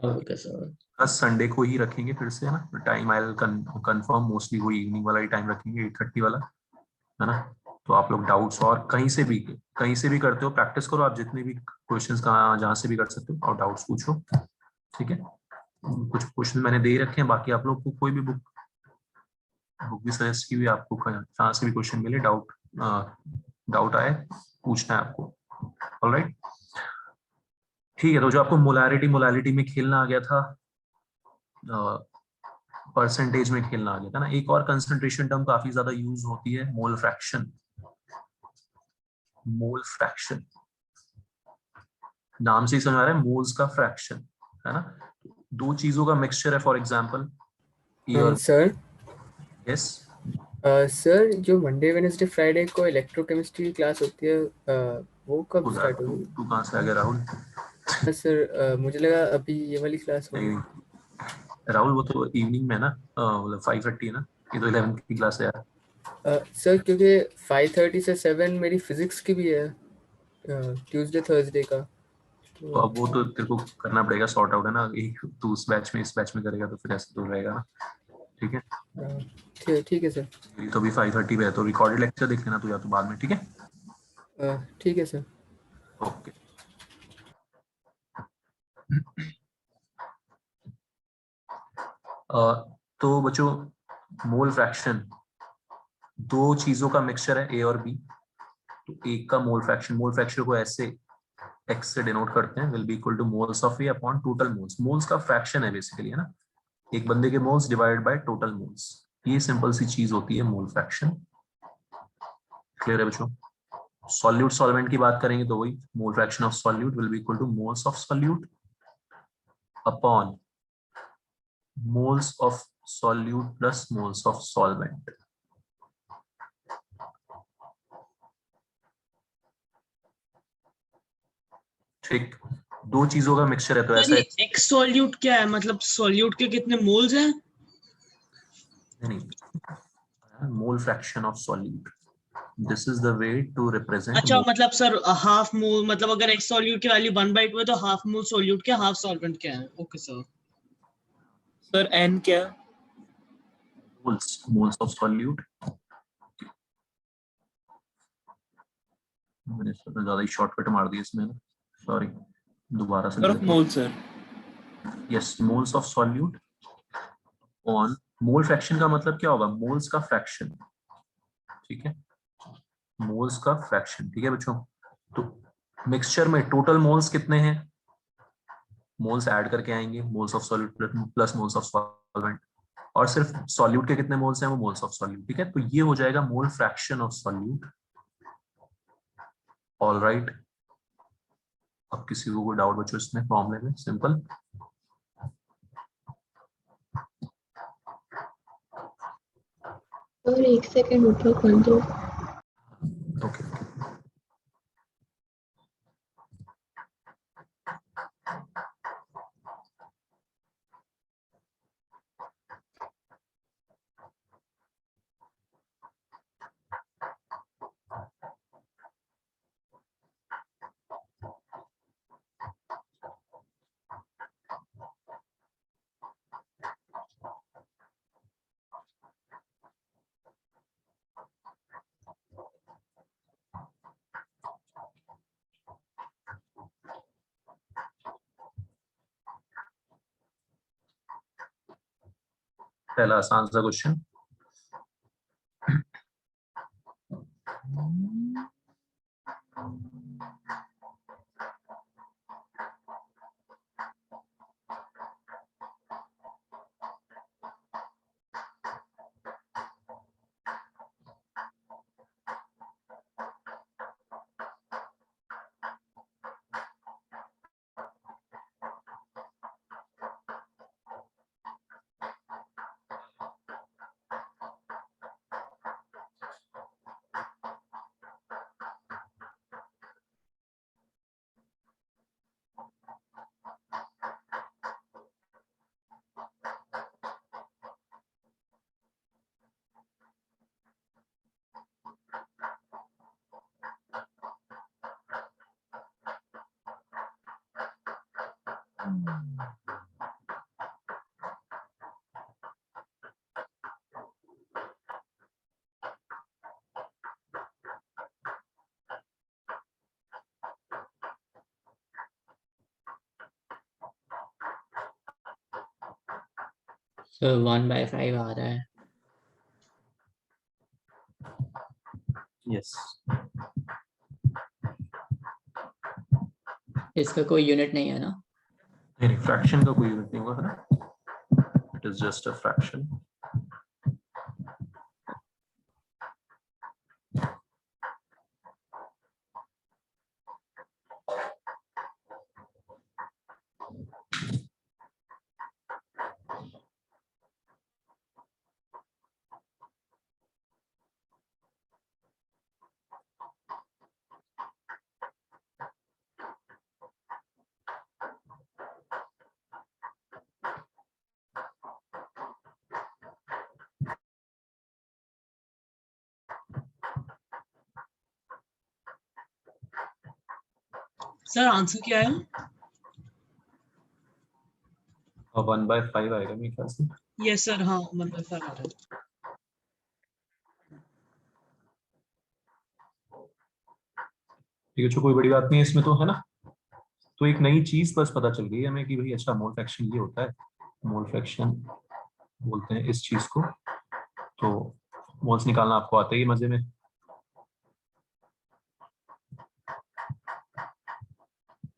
Okay sir. बस Sunday को ही रखेंगे फिर से, है ना। Time I will confirm, mostly वही इवनिंग वाला ही टाइम रखेंगे, 8:30 वाला, है ना। तो आप लोग डाउट्स और कहीं से भी करते हो, प्रैक्टिस करो आप, जितने भी क्वेश्चंस का जहाँ से भी कर सकते हो, और डाउट्स पूछो, ठीक है। कुछ क्वेश्चन मैंने दे ही रखे हैं, बाकी आप लोग को कोई भी बुक बुक भी सजेस्ट की हुई, आपको कहाँ से भी क्वेश्चन मिले, डाउट आए, पूछना है आपको। ऑलराइट, ठीक है। तो जो आपको मोलारिटी मोलालिटी में खेलना आ गया था, परसेंटेज में खेलना आ गया था ना, एक और कंसंट्रेशन टर्म काफी ज्यादा यूज होती है, मोल फ्रैक्शन। मोल फ्रैक्शन नाम से ही समझ आ रहा है, मोल्स का फ्रैक्शन, है ना। दो चीजों का मिक्सचर है, फॉर एग्जांपल ए और सर, एस। सर जो मंडे वेडनेसडे फ्राइडे को इलेक्ट्रोकेमिस्ट्री की क्लास होती है, वो कब स्टार्ट तू होगी? तू कहाँ से आ गया राहुल? सर, मुझे लगा अभी ये वाली क्लास नहीं होगी। नहीं, राहुल वो तो इवनिंग में है ना, मतलब 5:30 है ना, ये तो 11th की क्लास है यार। सर क्योंकि 5:30 से 7 मेरी फिजिक्स की भी है, ट्यूसडे थर्सडे का। तो तो अब वो तो तेरे को करना पड़ेगा, सॉर्ट आउट, है ना। एक तू उस बैच में इस बैच में करेगा तो फिर ऐसे तो रहेगा ना, ठीक है। ठीक है सर। ये तो भी 5:30 पे है, तो रिकॉर्डेड लेक्चर देख लेना तो, या तो बाद में, ठीक है। ठीक है सर। ओके। तो बच्चों, मोल फ्रैक्शन दो चीजों का मिक्सचर है, ए और बी। तो एक का मोल फ्रैक्शन को ऐसे एक्स से डिनोट करते हैं, will be equal two moles of A upon total moles. Moles का फ्रैक्शन है बेसिकली, है ना, एक बंदे के moles divided by total moles. ये सिंपल सी चीज होती है मोल फ्रैक्शन। क्लियर है बच्चों? सॉल्यूट सॉल्वेंट की बात करेंगे तो वही मोल fraction of solute will be equal two moles of solute upon moles of solute plus moles of solvent. ठीक, दो चीजों का मिक्सचर है तो सर ऐसा ये है। एक्स सॉल्यूट क्या है, मतलब सॉल्यूट के कितने मोल्स हैं? नहीं, mole fraction of solute, this is the way to represent अच्छा मोल। मतलब सर हाफ मोल, मतलब अगर एक्स सॉल्यूट की वैल्यू 1/2 है तो हाफ मोल सॉल्यूट क्या, हाफ सॉल्वेंट क्या है? Okay sir. सर एन क्या? Moles of solute. मैंने ज्यादा ही शॉर्टकट मार दिया इसमें ना, सॉरी, दोबारा से सर लिख ऑफ देता मोल सर। हूँ। Yes, moles of solute on mole fraction का मतलब क्या होगा, मोल्स का फ्रैक्शन, ठीक है, मोल्स का फ्रैक्शन, ठीक है बच्चों। तो मिक्सचर में टोटल मोल्स कितने हैं, मोल्स ऐड करके आएंगे, moles of solute plus moles of solvent, और सिर्फ सॉल्यूट के कितने मोल्स हैं, वो मोल्स ऑफ सॉल्यूट, ठीक है। तो ये हो जाएगा मोल fraction of solute. All right, अब किसी को कोई डाउट बच्चों इसमें फॉर्मूले में, सिंपल। और एक सेकंड ऊपर कर दो। ओके। पहला आसान सा क्वेश्चन, सर 1/5 आ रहा है। यस, इसका कोई यूनिट नहीं है ना? नहीं, फ्रैक्शन का कोई यूनिट नहीं होगा, है ना, it is just a fraction. Sir answer क्या है? 1/5 आएगा मेरे ख्याल से। यस सर, हाँ 1/5 आ रहा है। ठीक है, तो कोई बड़ी बात नहीं है इसमें तो, है ना। तो एक नई चीज बस पता चल गई हमें कि भाई अच्छा मोल फ्रैक्शन ये होता है, मोल फ्रैक्शन बोलते हैं इस चीज को। तो मोल्स निकालना आपको आता ही है मजे में।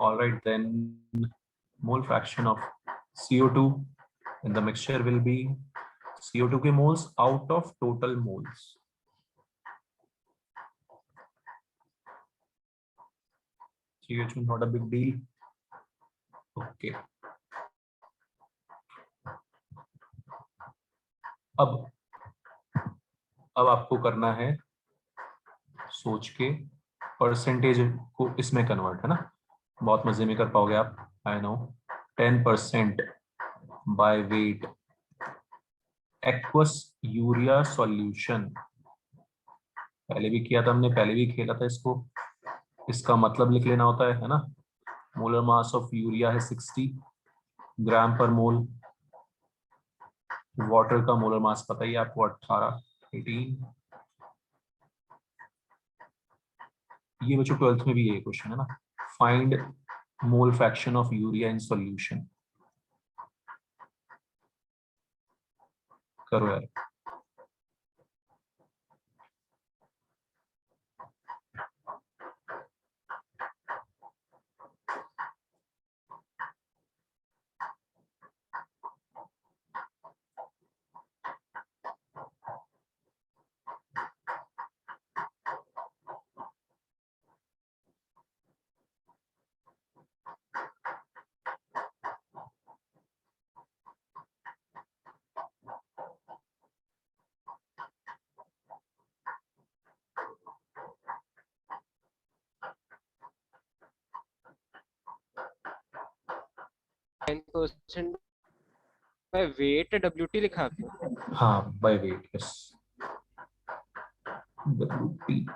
Alright, then mole fraction of CO2 in the mixture will be CO2 के moles out of total moles. ठीक है, not a big deal. Okay. अब आपको करना है सोच के परसेंटेज को इसमें कन्वर्ट, है ना। बहुत मजे में कर पाओगे आप, I know. 10% by weight aqueous urea solution, पहले भी किया था हमने, पहले भी खेला था इसको। इसका मतलब लिख लेना होता है ना। मोलर मास ऑफ यूरिया है 60 ग्राम पर मोल। वाटर का मोलर मास पता ही है आपको, 18। ये बच्चों 12th में भी ये क्वेश्चन है ना, find mole fraction of urea in solution. करो यार। %, बाय वेट WT लिखा आपने? हाँ, बाय वेट, यस, WT।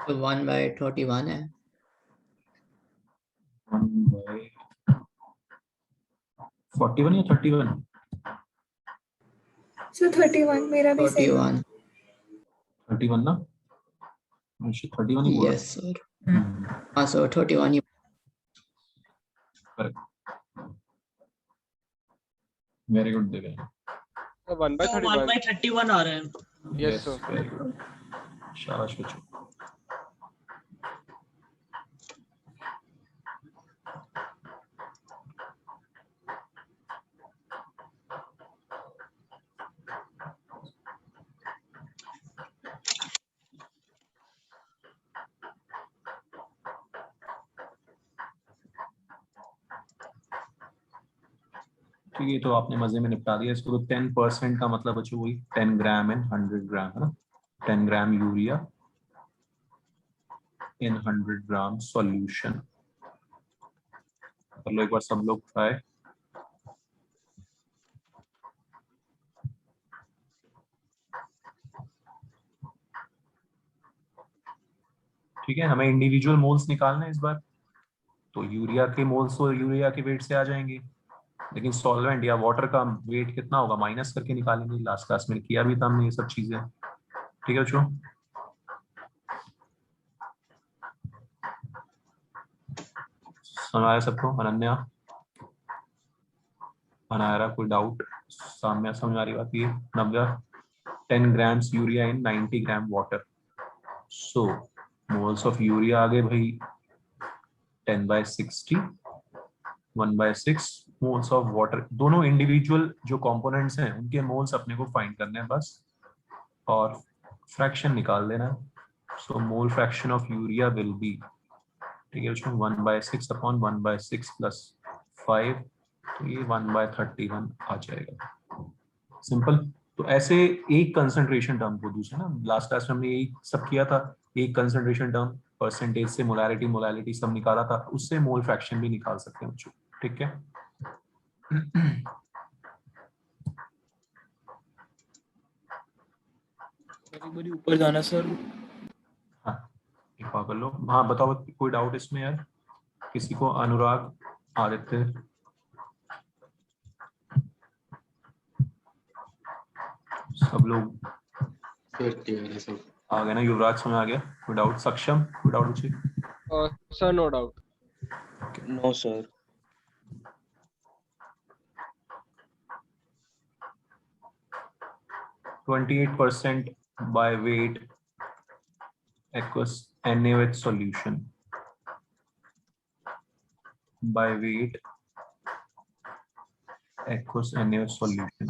तो 1/31 है। 1/41 या 31? सो 31 मेरा भी सही है। 31। 31 ना, 31 ही बोला। Yes sir. हाँ सर 31 ही। Very good Divya. तो 1/31। 1/31 आ रहा है। Yes yes, sir. Very good, शाबाश बच्चों। ठीक है, तो आपने मजे में निपटा दिया इसको। तो 10% का मतलब बच्चों वही 10 ग्राम इन 100 ग्राम, है ना। 10 gram urea in 100 gram solution. कर लो एक बार सब लोग ट्राई। ठीक है, हमें इंडिविजुअल मोल्स निकालने हैं इस बार। तो यूरिया के मोल्स तो यूरिया के वेट से आ जाएंगे, लेकिन सॉल्वेंट या वाटर का वेट कितना होगा माइनस करके निकालेंगे। लास्ट क्लास में किया भी था हमने ये सब चीजें। ठीक है बच्चों, समझ आया सबको? अनन्या, बना रहा, कोई डाउट सामने समझ आ रही बात? ये Navya 10 grams urea in 90 gram water, so moles of urea आ गए भाई 10/60, 1/6 मोल्स ऑफ वाटर। दोनों इंडिविजुअल जो कंपोनेंट्स हैं उनके मोल्स अपने को फाइंड करने हैं बस, और फ्रैक्शन निकाल देना है। So mole fraction of urea will be, ठीक है, उसमें 1/6 अपॉन 1/6 प्लस 5, तो ये 1/31 आ जाएगा। सिंपल। तो ऐसे एक कंसंट्रेशन टर्म को दूसरा ना, लास्ट क्लास में हमने यही सब किया था, एक कंसंट्रेशन टर्म परसेंटेज से मोलारिटी मोलालिटी सब निकाला था, उससे मोल फ्रैक्शन भी निकाल सकते हैं बच्चों, ठीक है। एक बार ऊपर जाना सर। हाँ एक बार कर लो। हाँ बताओ कोई डाउट इसमें यार किसी को? अनुराग, आदित्य, सब लोग आ गए ना? युवराज समझ आ गया? कोई डाउट? सक्षम कोई डाउट पूछे? Sir no doubt. No sir. 28% by weight aqueous NaOH solution, by weight aqueous NaOH solution,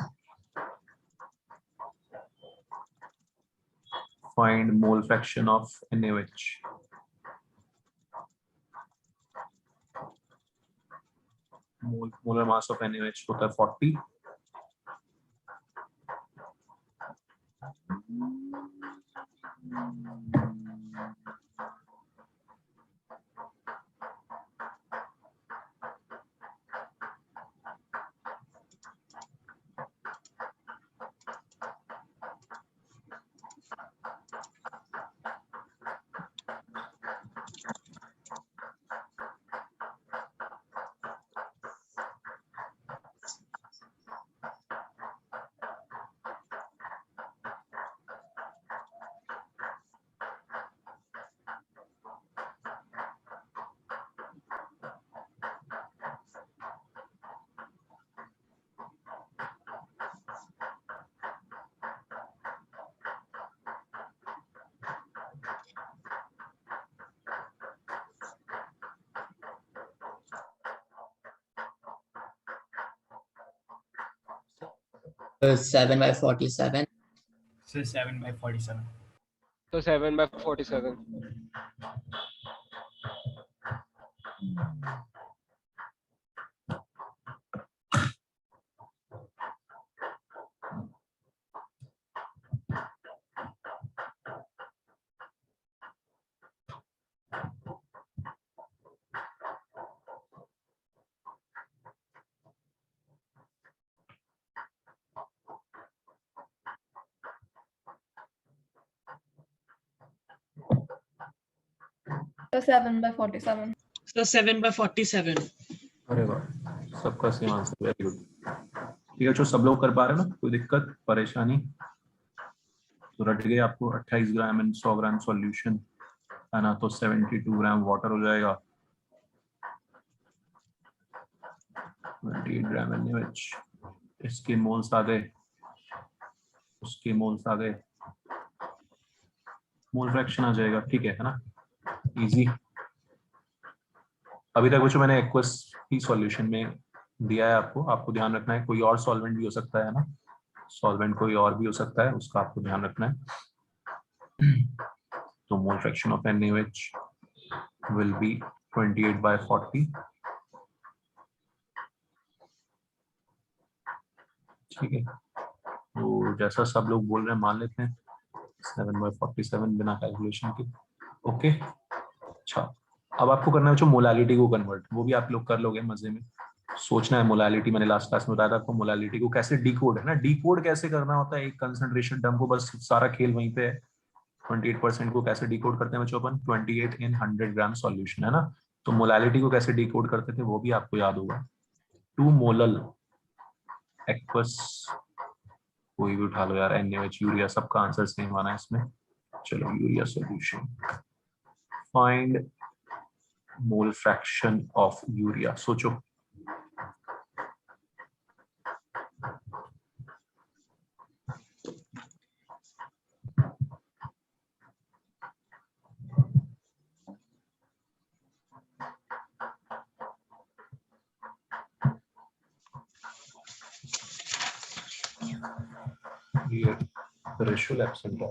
find mole fraction of NaOH. Molar mass of NaOH होता है 40, So 7/47. सर 7/47। तो 7/47। So 7/47. So 7/47. अरे वाह सबका सेम आंसर, वेरी गुड। ठीक है जो सब लोग कर पा रहे हैं ना, कोई दिक्कत परेशानी? तो रट गए आपको 28 ग्राम एंड 100 ग्राम सॉल्यूशन है ना, तो 72 ग्राम वाटर हो जाएगा, 28 ग्राम NaOH, इसके मोल्स आ गए, उसके मोल्स आ गए, मोल फ्रैक्शन आ जाएगा, ठीक है ना, इजी। अभी तक बच्चों मैंने एक्वस ही सॉल्यूशन में दिया है आपको, आपको ध्यान रखना है कोई और सॉल्वेंट भी हो सकता है ना, सॉल्वेंट कोई और भी हो सकता है, उसका आपको ध्यान रखना है। तो मोल fraction of NaOH will be 28/40, ठीक है। तो जैसा सब लोग बोल रहे हैं मान लेते हैं 7/47 बिना कैलकुलेशन के, ओके। अच्छा अब आपको करना है जो मोलालिटी को कन्वर्ट, वो भी आप लोग कर लोगे मजे में। सोचना है मोलालिटी, मैंने लास्ट क्लास में बताया था आपको मोलालिटी को कैसे डीकोड है ना, डीकोड कैसे करना होता है एक कंसंट्रेशन टर्म को, बस सारा खेल वहीं पे है। 28% को कैसे डीकोड करते हैं बच्चों अपन, 28 in 100 ग्राम सॉल्यूशन है ना, तो मोलालिटी को कैसे डीकोड करते थे वो भी आपको याद होगा। 2 मोलल एक्वस, कोई भी उठा लो यार, NaOH, यूरिया, सबका आंसर सेम आना है इसमें। चलो urea solution, find mole fraction of urea. सोचो ये रेशियो एब्सेंट है।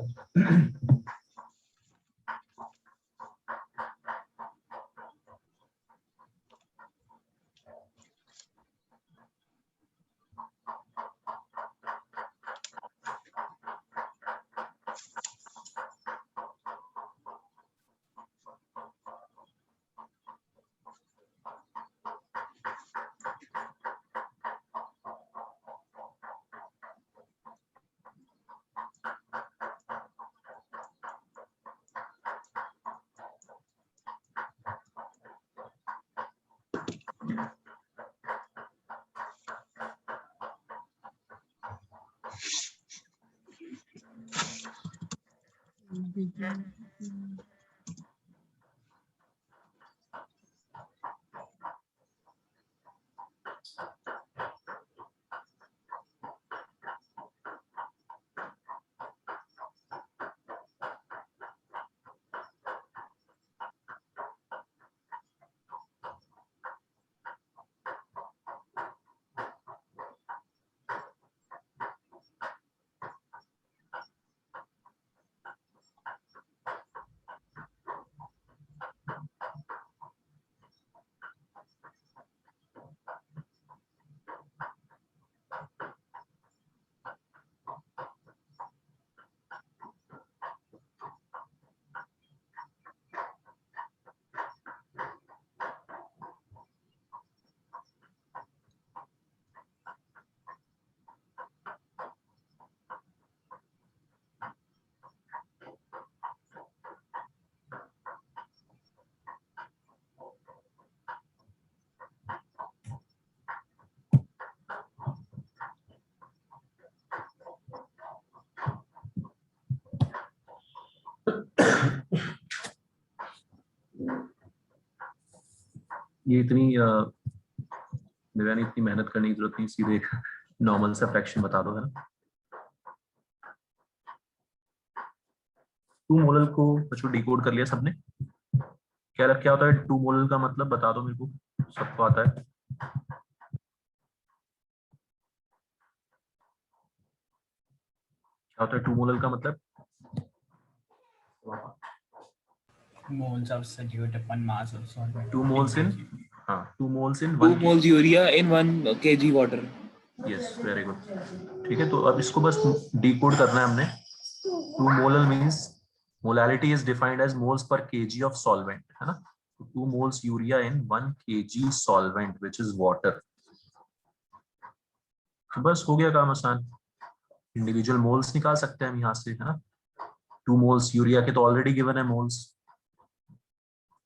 ये इतनी इतनी मेहनत करने की जरूरत नहीं, सीधे एक नॉर्मल सा फ्रैक्शन बता दो, है ना। 2 मोलल को बच्चों डिकोड कर लिया सबने। क्या होता है 2 मोलल का मतलब, बता दो मेरे को, सबको आता है। क्या होता है 2 मोलल का मतलब? Moles of solute upon mass of solvent. 2 moles in 2 moles in 2 1 moles urea in 1 kg water. Yes, very good. ठीक है, तो अब इसको बस डिकोड करना है हमने। 2 molal means molality is defined as moles per KG of solvent, है ना। 2 moles urea in 1 kg solvent which is water. तो बस हो गया काम आसान। इंडिविजुअल मोल्स निकाल सकते हैं हम यहाँ से, है ना। 2 moles यूरिया के तो ऑलरेडी गिवन है मोल्स।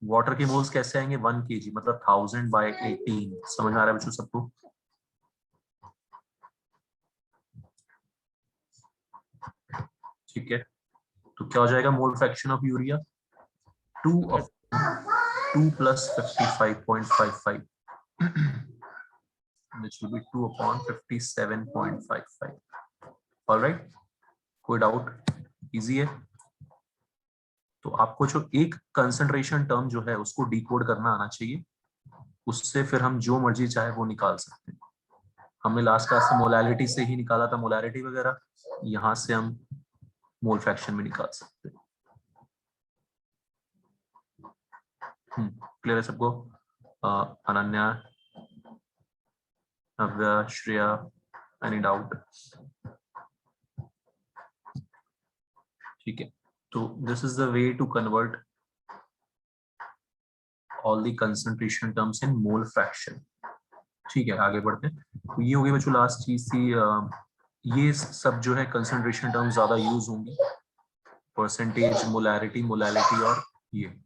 वाटर के मोल्स कैसे आएंगे? 1 kg मतलब 1000/18। समझ में आ रहा है बच्चों सबको? ठीक है, तो क्या हो जाएगा मोल fraction of urea? 2 plus 55.55 which will be 2/57.55. All right, कोई डाउट? इजी है। तो आपको जो एक कंसंट्रेशन टर्म जो है उसको डिकोड करना आना चाहिए, उससे फिर हम जो मर्जी चाहे वो निकाल सकते हैं। हमने लास्ट क्लास से मोलैलिटी से ही निकाला था, मोलैलिटी वगैरह, यहाँ से हम मोल फ्रैक्शन में निकाल सकते हैं। क्लियर है सबको? Ananya, Navya, Shreya, any doubt? ठीक है, तो this is the way to convert all the concentration terms in mole fraction. ठीक है, आगे बढ़ते हैं। तो ये हो गई बच्चों लास्ट चीज थी। ये सब जो है कंसंट्रेशन टर्म्स ज्यादा यूज होंगी, परसेंटेज, मोलैरिटी, मोलैलिटी और ये।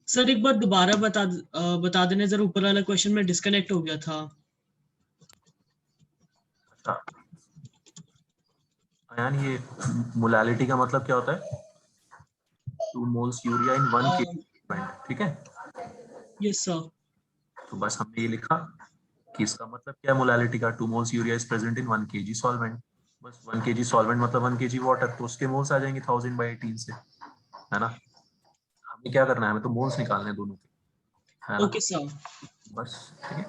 सर एक बार दोबारा बता देने जरा, ऊपर वाला क्वेश्चन में डिस्कनेक्ट हो गया था। अयान, ये मोलैलिटी का मतलब क्या होता है? 2 moles यूरिया इन 1 kg, ठीक है। Yes sir. तो बस हमने ये लिखा कि इसका मतलब क्या है मोलैलिटी का? 2 moles urea is present in 1 kg solvent. बस 1 kg सॉल्वेंट मतलब 1 kg वाटर, तो उसके मोल्स आ जाएंगे 1000/18 से, है ना। हमें क्या करना है? हमें तो मोल्स निकालने हैं दोनों के, है ना। Okay sir. बस ठीक है।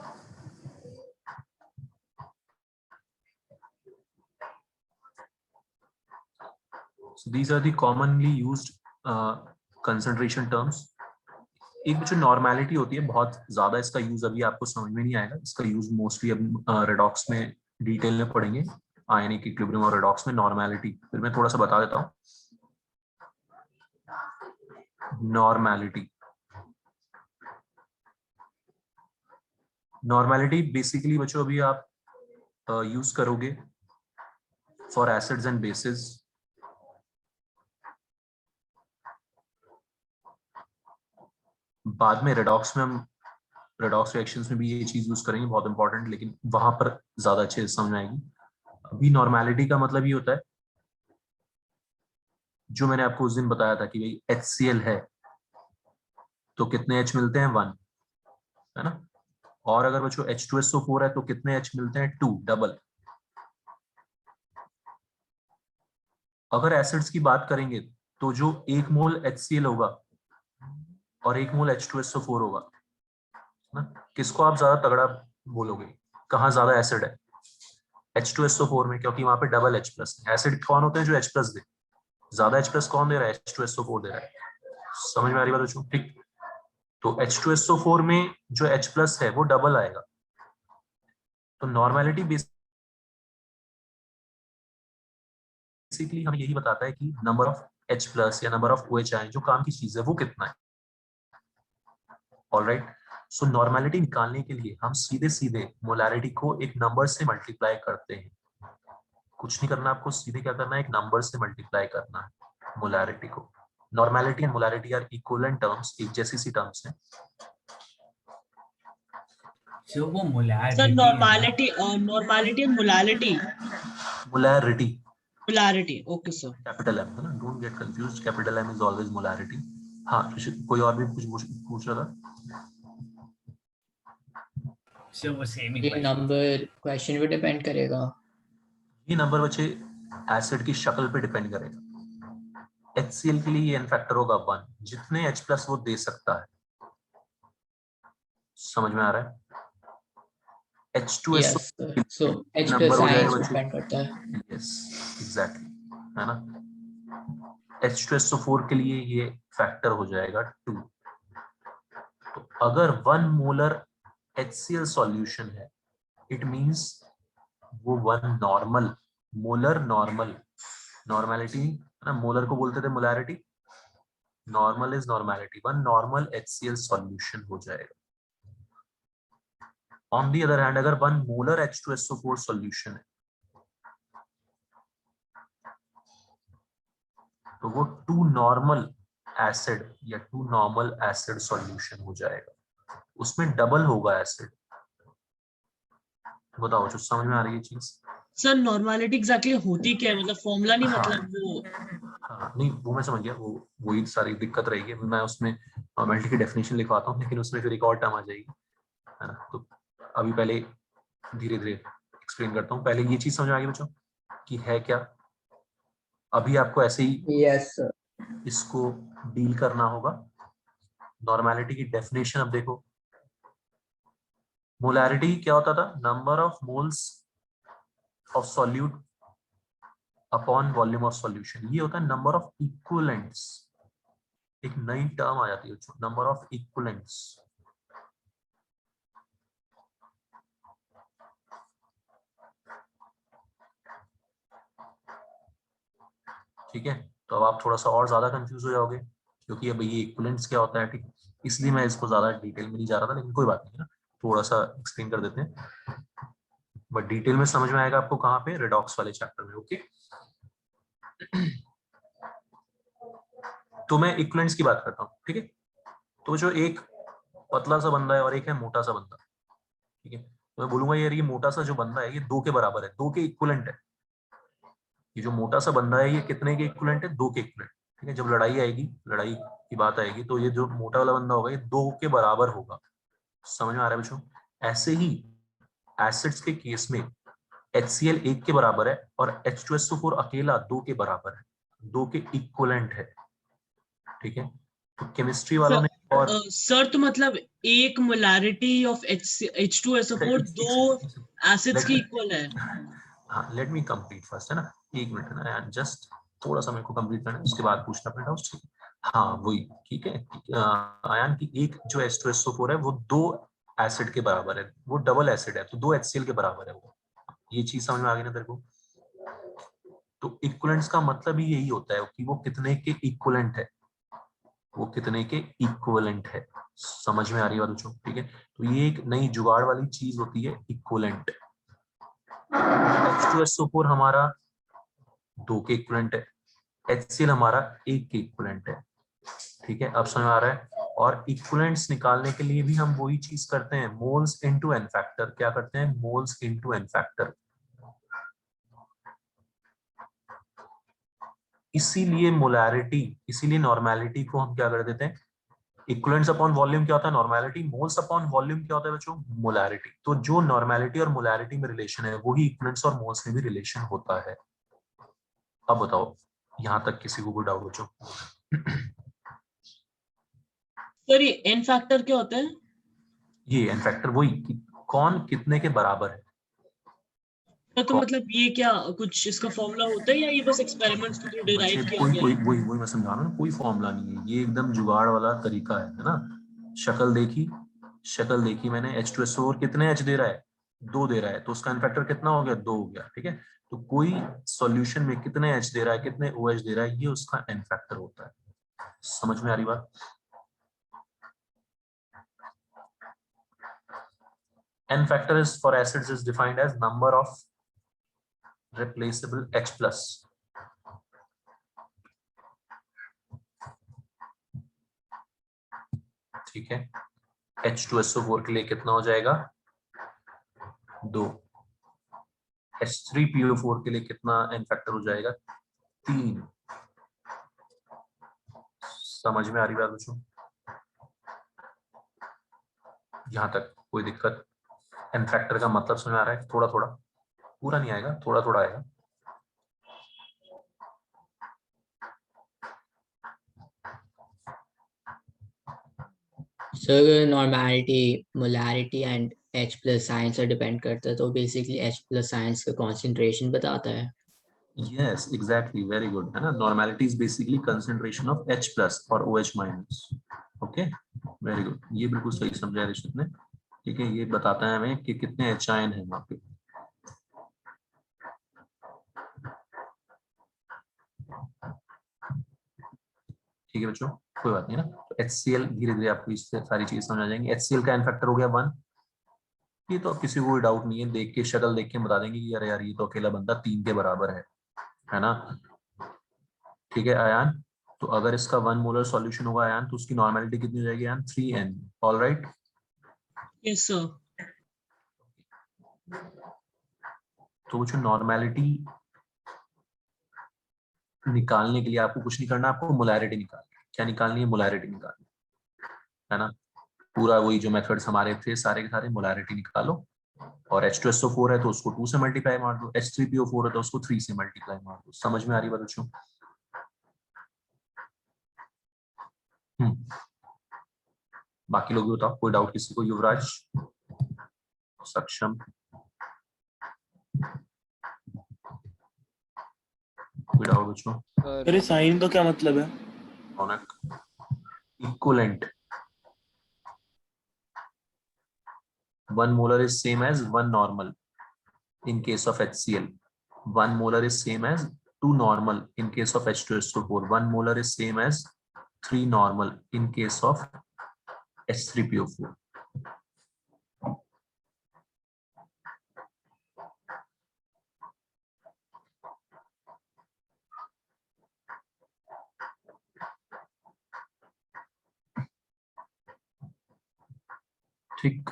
So these are the commonly used concentration terms. एक जो नॉर्मेलिटी होती है, बहुत ज्यादा इसका यूज अभी आपको समझ में नहीं आएगा. इसका यूज मोस्टली अब रेडॉक्स में डिटेल में पढ़ेंगे. आयनिक इक्विलिब्रियम और रेडॉक्स में नॉर्मेलिटी फिर मैं थोड़ा सा बता देता हूँ. नॉर्मेलिटी बेसिकली बच्चों अभी आप यूज करोगे फॉर एसिड्स एंड बेसिस. बाद में रेडॉक्स में हम रेडॉक्स रिएक्शंस में भी ये चीज यूज करेंगे, बहुत इंपॉर्टेंट, लेकिन वहां पर ज्यादा अच्छे से समझ आएगी. अभी नॉर्मेलिटी का मतलब ये होता है जो मैंने आपको उस दिन बताया था कि भाई HCl है तो कितने H मिलते हैं 1, है ना. और अगर बच्चों H2SO4 है तो कितने H मिलते हैं 2, डबल. अगर एसिड्स की बात करेंगे तो जो 1 मोल HCl होगा और 1 मोल H2SO4 होगा ना, किसको आप ज्यादा तगड़ा बोलोगे, कहाँ ज्यादा एसिड है? H2SO4 में, क्योंकि वहां पे डबल H प्लस. एसिड कौन होते हैं जो H प्लस दे, ज्यादा H प्लस कौन दे रहा है? H2SO4 दे रहा है. समझ में आ रही बात बच्चों? ठीक. तो H2SO4 में जो H प्लस है वो डबल आएगा. तो नॉर्मेलिटी बेसिकली हमें यही बताता है कि नंबर ऑफ H प्लस या नंबर ऑफ OH आयन जो काम की चीज है वो कितना है. ऑलराइट. सो नॉर्मेलिटी निकालने के लिए हम सीधे सीधे मोलैरिटी को एक नंबर से मल्टीप्लाई करते हैं. कुछ नहीं करना आपको, सीधे क्या करना है, एक नंबर से मल्टीप्लाई करना है मोलैरिटी को. Normality and molarity are equivalent terms, एक जैसी सी टर्म्स हैं. जो वो molarity sir normality and molarity. Molarity okay sir. Capital M है ना, don't get confused. Capital M is always molarity. हाँ, कोई और भी कुछ पूछ रहा था? सो वो सेम ही ये नंबर क्वेश्चन पे डिपेंड करेगा. ये नंबर बच्चे एसिड की शक्ल पे डिपेंड करेगा. HCl के लिए ये n फैक्टर होगा 1, जितने H प्लस वो दे सकता है. समझ में आ रहा है? H2SO yes so H number plus हो जाएगा आयंस बच्चों. डिपेंड करता है. यस एग्जैक्टली, है ना. H2SO4 के लिए ये फैक्टर हो जाएगा 2. तो अगर 1 मोलर HCl सॉल्यूशन है, इट मींस वो 1 नॉर्मल मोलर नॉर्मेलिटी ना, मोलर को बोलते थे molarity, normal is normality, 1 normal HCl solution हो जाएगा. ऑन दी अदर हैंड अगर 1 मोलर H2SO4 सॉल्यूशन है तो वो 2 नॉर्मल एसिड या 2 नॉर्मल एसिड सॉल्यूशन हो जाएगा. उसमें डबल होगा एसिड. बताओ जो समझ में आ रही है चीज? सर नॉर्मेलिटी एग्जैक्टली होती क्या है, मतलब फॉर्मूला नहीं, हाँ. मतलब वो. हाँ नहीं, वो मैं समझ गया. वो वही सारी दिक्कत रहेगी. मैं उसमें नॉर्मेलिटी की डेफिनेशन लिखवाता हूँ, लेकिन उसमें फिर एक और टर्म आ जाएगी, है ना. तो अभी पहले धीरे धीरे एक्सप्लेन करता हूँ. पहले ये चीज समझ में आ गई बच्चों कि है क्या. अभी आपको ऐसे ही यस सर. इसको डील करना होगा. नॉर्मेलिटी की डेफिनेशन अब देखो. मोलैरिटी क्या होता था? Number of moles of solute upon volume of solution. ये होता है नंबर ऑफ इक्विवेलेंट्स. एक नई टर्म आ जाती है, नंबर ऑफ इक्विवेलेंट्स. ठीक है. तो अब आप थोड़ा सा और ज्यादा कंफ्यूज हो जाओगे क्योंकि अब ये इक्विवेलेंट्स क्या होता है. ठीक, इसलिए मैं इसको ज्यादा डिटेल में नहीं जा रहा था, लेकिन कोई बात नहीं है ना, थोड़ा सा एक्सप्लेन कर देते हैं. बट डिटेल में समझ में आएगा आपको कहाँ पे? रेडॉक्स वाले चैप्टर में. ओके. तो मैं इक्विवेलेंट्स की बात करता हूँ. ठीक है. तो जो एक पतला सा बंदा है और एक है मोटा सा बंदा. ठीक है. तो मैं बोलूंगा यार ये मोटा सा जो बंदा है ये 2 के बराबर है, 2 के इक्विवेलेंट है. ये जो मोटा सा बंदा है ये कितने के इक्विवेलेंट है? 2 के इक्विवेलेंट. ठीक है. जब लड़ाई आएगी, लड़ाई की बात आएगी, तो ये जो मोटा वाला बंदा होगा ये 2 के बराबर होगा. समझ में आ रहा है बच्चों? ऐसे ही एसिड्स के केस में HCl 1 के बराबर है और H2SO4 अकेला 2 के बराबर है, 2 के इक्विवेलेंट है. ठीक है. तो केमिस्ट्री वालों ने और सर तो मतलब एक मोलैरिटी ऑफ H2SO4 2 एसिड्स की इक्वल है. हाँ, लेट मी कंप्लीट फर्स्ट, है ना. 1 मिनट ना, जस्ट थोड़ा सा मेरे को कंप्लीट करना है, उसके बाद पूछना अपने डाउट्स, ठीक है? हाँ वही, ठीक है। आयन की एक जो H2SO4 है वो 2 एसिड के बराबर है, वो डबल एसिड है, तो 2 HCl के बराबर है वो। ये चीज समझ में आ गई ना तेरे को? तो इक्विवेलेंस का मतलब ही यही होता है कि वो कितने के इक्विवेलेंट है, वो कितने के इक्विवेलेंट है। समझ में आ रही है बात बच्चों? ठीक है, तो ये एक नई जुगाड़ वाली चीज होती है इक्विवेलेंट। H2SO4 हमारा 2 के इक्विवेलेंट है, HCl हमारा 1 के इक्विवेलेंट है। ठीक है, अब समझ में आ रहा है? और इक्विवेलेंट्स निकालने के लिए भी हम वही चीज करते हैं, मोल्स इनटू एन फैक्टर। क्या करते हैं? Moles into n factor. इसीलिए मोलैरिटी, इसीलिए नॉर्मेलिटी को हम क्या कर देते हैं, इक्विवेलेंट्स अपॉन वॉल्यूम क्या होता है? नॉर्मेलिटी। मोल्स अपॉन वॉल्यूम क्या होता है बच्चों? मोलैरिटी। तो जो नॉर्मेलिटी और मोलैरिटी में रिलेशन है वही इक्विवेलेंट्स और मोल्स में भी रिलेशन होता है। अब बताओ, यहां तक किसी को कोई डाउट बच्चों? सर ये एन फैक्टर क्या होता है? ये एन फैक्टर वही कि कौन कितने के बराबर है। तो मतलब ये क्या कुछ इसका फॉर्मूला होता है या ये बस एक्सपेरिमेंट्स के थ्रू बच्चे डिराइव किया कोई गया कोई है? वही वही मैं समझा रहा हूँ, कोई फॉर्मूला नहीं है, ये एकदम जुगाड़ वाला तरीका है ना। शक्ल देखी, शक्ल देखी मैंने, H2SO4 कितने H दे रहा है? 2 दे रहा है, तो उसका एन फैक्टर कितना हो गया? 2 हो गया। ठीक है, तो कोई सॉल्यूशन में कितने H दे रहा है, कितने OH दे रहा है, ये उसका एन फैक्टर होता है। समझ में आ रही बात? N factor is for acids is defined as number of replaceable H plus. ठीक है, H2SO4 के लिए कितना हो जाएगा? 2। H3PO4 के लिए कितना N फैक्टर हो जाएगा? 3। समझ में आ रही बात बच्चों? यहां तक कोई दिक्कत? N फैक्टर का मतलब समझ में आ रहा है? थोड़ा थोड़ा, पूरा नहीं आएगा, थोड़ा थोड़ा आएगा। सर अगर normality, molarity and H plus science पर डिपेंड करता है तो बेसिकली H प्लस साइंस का कॉन्सेंट्रेशन बताता है। Yes, exactly, very good, है ना? Normality is basically concentration of H plus or OH minus. Okay, very good, ये बिल्कुल सही समझा ऋषित ने। ठीक है, ये बताता है हमें कि कितने H आयन है वहां पे। ठीक है बच्चों, कोई बात नहीं ना। तो HCl धीरे धीरे आपको इससे सारी चीजें समझ आ जाएंगी। HCl का एन फैक्टर हो गया 1। ये तो किसी को कोई डाउट नहीं है, देख के शक्ल देख के बता देंगे कि अरे यार ये तो अकेला बंदा 3 के बराबर है ना? ठीक है आयान, तो अगर इसका 1 मोलर सॉल्यूशन होगा आयान, तो उसकी नॉर्मेलिटी कितनी हो जाएगी Ayaan? 3N। All right, yes sir. तो वो जो नॉर्मेलिटी निकालने के लिए आपको कुछ नहीं करना, आपको मोलैरिटी निकालनी है। क्या निकालनी है? मोलैरिटी निकालनी है ना? पूरा वही जो मेथड्स हमारे थे सारे के सारे, मोलैरिटी निकालो। और H2SO4 है तो उसको 2 से मल्टीप्लाई मार दो, H3PO4 है तो उसको 3 से मल्टीप्लाई मार दो। समझ में आ रही बात बच्चों? बाकी लोग भी बताओ, कोई डाउट किसी को? युवराज, सक्षम, कोई डाउट बच्चों? सर अरे साइन का क्या मतलब है? रौनक, equivalent. 1 molar is same as 1 normal in case of HCl. 1 molar is same as 2 normal in case of H2SO4. 1 molar is same as 3 normal in case of H3PO4. ठीक,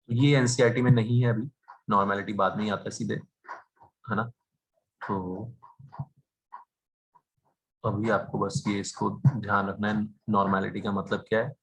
ये NCERT में नहीं है अभी, नॉर्मेलिटी बाद में ही आता है सीधे, है ना? तो अभी आपको बस ये इसको ध्यान रखना है, नॉर्मेलिटी का मतलब क्या है।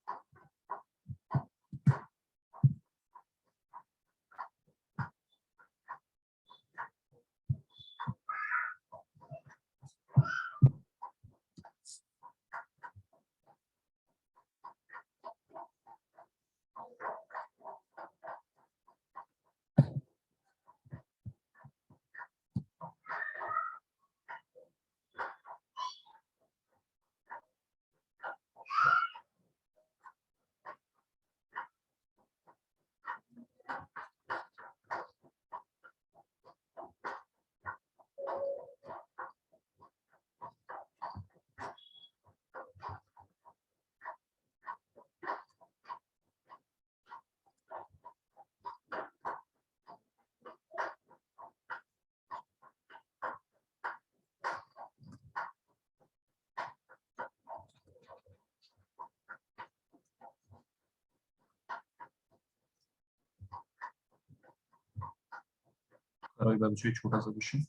करो एक बार बच्चों, एक छोटा सा क्वेश्चन।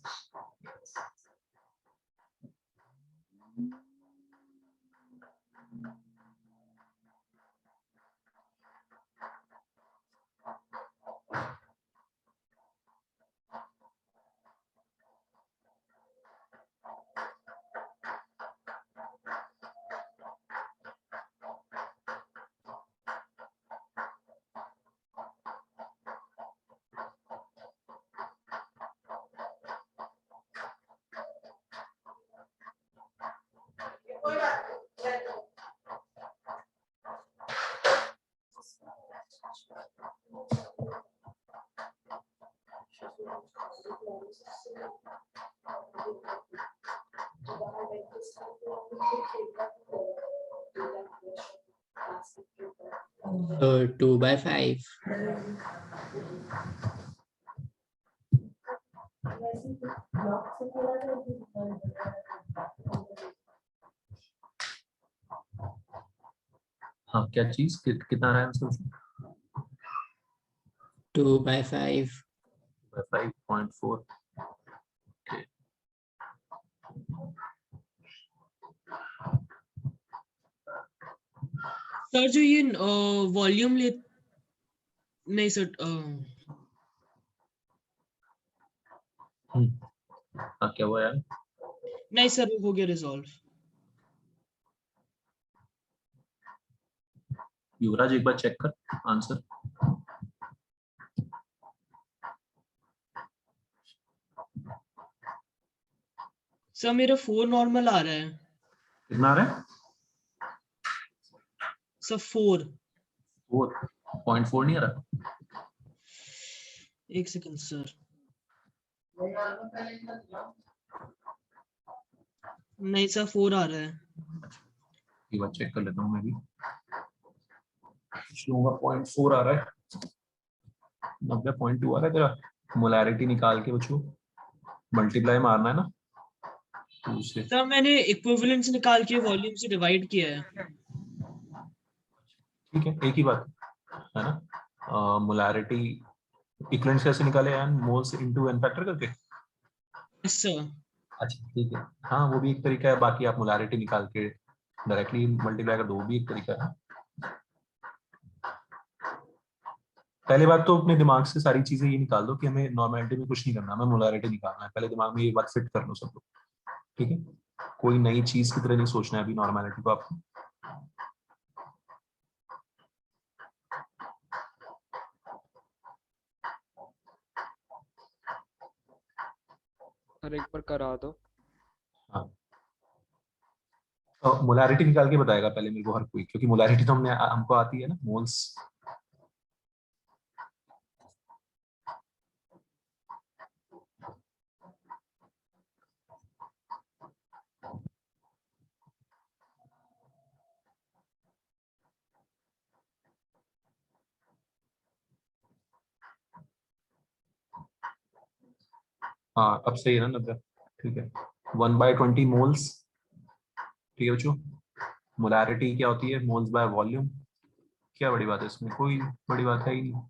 So 2/5. हाँ, क्या चीज कितना रहा है आंसर? 2/5. 5.4। सर जो ये वॉल्यूम ले नहीं सर हाँ, क्या हुआ यार? नहीं सर हो गया रिजॉल्व। युवराज एक बार चेक कर आंसर। सर मेरा 4 नॉर्मल आ रहा है कितना आ रहा है? सर 4। 4.4 नहीं आ रहा? एक सेकंड सर, नहीं सर 4 आ रहा है। एक बार चेक कर लेता हूँ मैं भी। कुछ लोगों का 0.4 आ रहा है, 90.2 आ रहा है तेरा। मोलैरिटी निकाल के बच्चों मल्टीप्लाई मारना है ना, तो उससे सर मैंने इक्विवेलेंस निकाल के वॉल्यूम से डिवाइड किया है। ठीक है, एक ही बात है ना। मोलैरिटी इक्विवेलेंस कैसे निकाले यार? मोल्स इनटू एन फैक्टर करके। Yes sir. अच्छा ठीक है, हाँ वो भी एक तरीका है। बाकी आप मोलैरिटी निकाल के डायरेक्टली मल्टीप्लाई कर दो, वो भी एक तरीका है। पहले बात तो अपने दिमाग से सारी चीजें ये निकाल दो कि हमें नॉर्मलिटी में कुछ नहीं करना, हमें मोलैरिटी निकालना है। पहले दिमाग में ये बात फिट कर लो सब लोग, ठीक है? कोई नई चीज की तरह नहीं सोचना है अभी नॉर्मलिटी को आपको। सर एक बार करा दो। हाँ, तो मोलैरिटी निकाल के बताएगा पहले मेरे को हर कोई, क्योंकि मोलैरिटी तो हमको आती है ना, मोल्स। हाँ अब सही है ना 90? ठीक है, 1/20 मोल्स। ठीक है बच्चों, मोलैरिटी क्या होती है? Moles by volume. क्या बड़ी बात है इसमें? कोई बड़ी बात है ही नहीं।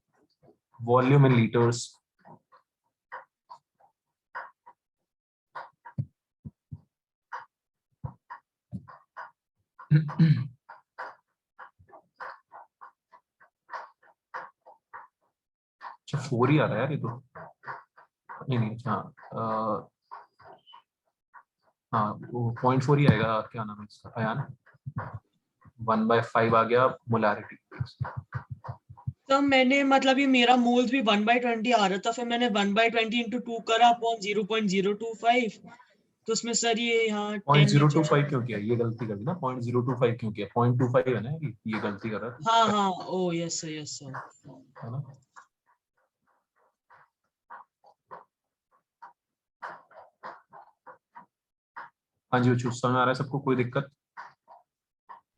वॉल्यूम इन लीटर्स। अच्छा 4 ही आ रहा है यार ये तो। नहीं नहीं, अच्छा हाँ वो 0.4 ही आएगा। क्या नाम है इसका? अयान। 1/5 आ गया मोलैरिटी। तो मैंने मतलब ये मेरा मोल्स भी 1/20 आ रहा था, फिर मैंने 1/20 इंटू 2 करा अपॉन 0.025, तो उसमें सर ये यहाँ 10 नीचे 0.025 क्यों किया? ये गलती कर दी ना। 0.025 क्यों किया? 0.25 है ना, ये गलती कर रहा था, हाँ हाँ ओ यस सर यस सर। है ना? हाँ जी बच्चों, समझ आ रहा है सबको? कोई दिक्कत?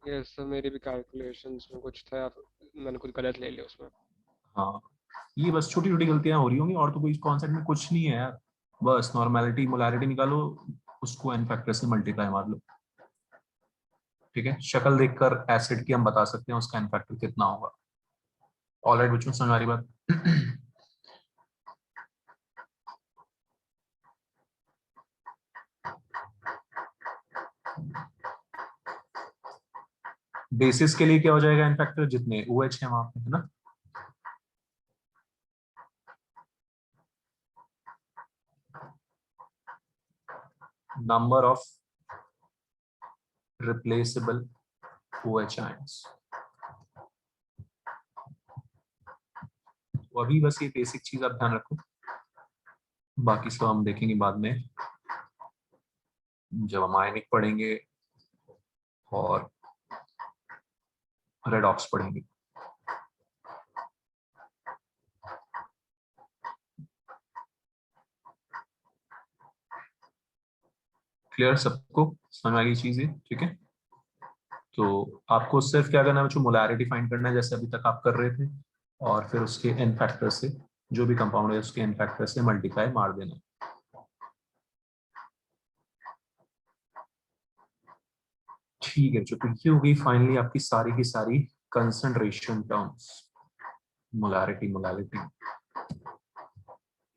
यस सर, मेरी भी कैलकुलेशंस में कुछ था, मैंने कुछ गलत ले लिया उसमें। हाँ, ये बस छोटी छोटी गलतियां हो रही होंगी, और तो कोई कॉन्सेप्ट में कुछ नहीं है यार। बस नॉर्मेलिटी मोलैरिटी निकालो, उसको एन फैक्टर से मल्टीप्लाई मार लो। ठीक है, शक्ल देखकर एसिड की हम बता सकते हैं उसका एन फैक्टर कितना होगा। ऑलराइट बच्चों, समझ आ रही बात? बेसिस के लिए क्या हो जाएगा इन फैक्टर, जितने OH है वहां पे, है ना। Number of replaceable OH ions. तो अभी बस ये बेसिक चीज आप ध्यान रखो, बाकी सब हम देखेंगे बाद में जब हम आयनिक पढ़ेंगे और रेडॉक्स पढ़ेंगे। क्लियर सबको, समझ आ गई चीजें, ठीक है। तो आपको सिर्फ क्या करना है बच्चों, मोलैरिटी फाइंड करना है जैसे अभी तक आप कर रहे थे, और फिर उसके एन फैक्टर से, जो भी कंपाउंड है उसके एन फैक्टर से मल्टीप्लाई मार देना। ठीक है, जो ये हो गई फाइनली आपकी सारी की सारी कंसंट्रेशन टर्म्स, मोलैरिटी मोलैरिटी,